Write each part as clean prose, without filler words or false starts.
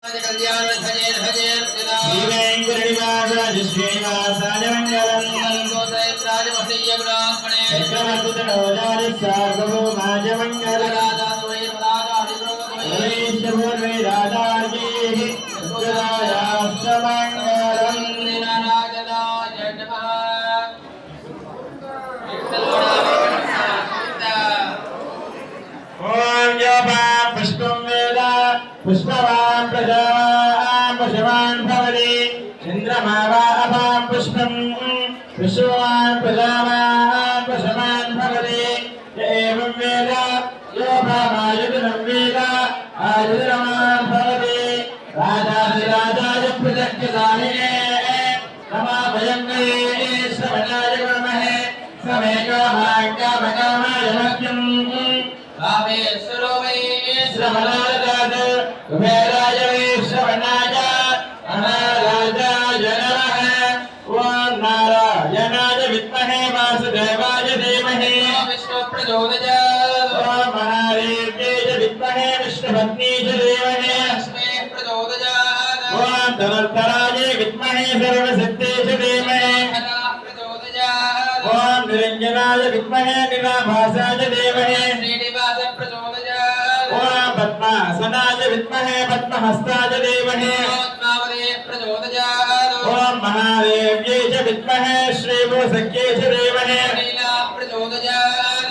श्रीवेंकटनिवासाय मंगलम चक्रवर्तितनोजारिसार्वभौमाय मंगलम ओम योपा पुष्पं वेद पुष्पवान् प्रजावान् पशवान् भवति चन्द्रमा वा अपां पुष्पं विश्ववान् प्रजावान् पशवान् भवति एवं वेद योपामायुधनं वेद आयुधनवान् भवति राजाधिराजाय प्रजज्ञदानिने नमः भयङ्करे श्रवणाय कुर्महे समे कामाय मह्यम् रामेश्वरो वै श्रवणाय कुबेराय वै श्रवणाय अनाराजाय नमः ओम नारायणाय विद्महे वासुदेवाय धीमहि विष्णुप्रचोदयात् ओम महादेव्यै विद्महे विष्णुपत्न्यै धीमहि लक्ष्मी प्रचोदयात् ओम धनुर्धराय विद्महे सर्वशक्त्यै धीमहि ओम निरंजनाय विद्महे निराभासाय धीमहि ओम पद्मासनाय विद्महे पद्महस्ताय धीमहि ओम महादेव्यै च विद्महे श्रीभूसख्यै च धीमहि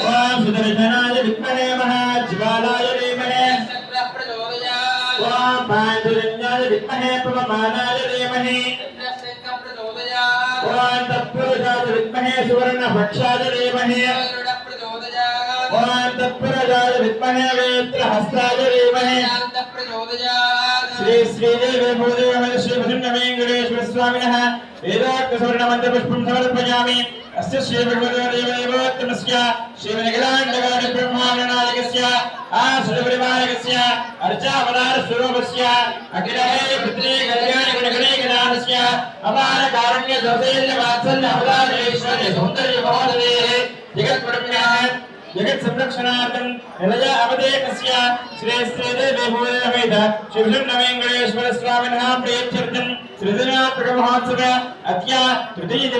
ओम सुदर्शनाय विद्महे महाज्वालाय धीमहि ओम पांडुरंगाय विद्महे पवमानाय धीमहि ओम तत्पुरुषाय विद्महे सुवर्णभक्षाय धीमहि ओम तत्पुरुषाय विद्महे वेत्रहस्ताय धीमहि श्री श्रीदेवी भूदेवी श्री वेंकटेश्वर स्वामिनः वेदोक्त सुवर्णमन्त्रपुष्पं समर्पयामि अस्य श्री भगवदेवदेवोत्तमस्य श्रीमनिखिलाण्डकारि ब्रह्माण्डनायकस्य आश्रितपरिवारकस्य अर्चावतारस्वरूपस्य अखिलहे पृथ्वी कल्याणि गुणगणैकनाथस्य अपार कारुण्य सौशल्य वात्सल्य अवतारेश्वर्य सौन्दर्य महोदयेः जगत्परम्याः जगत् संरक्षणार्थं निलय अवधेयस्य श्री श्रीदेवी भूदेवेद श्री वेंकटेश्वर स्वामिनः प्रीत्यर्थं सृजनात्मक महोत्सव अद्य तृतीय दिवसे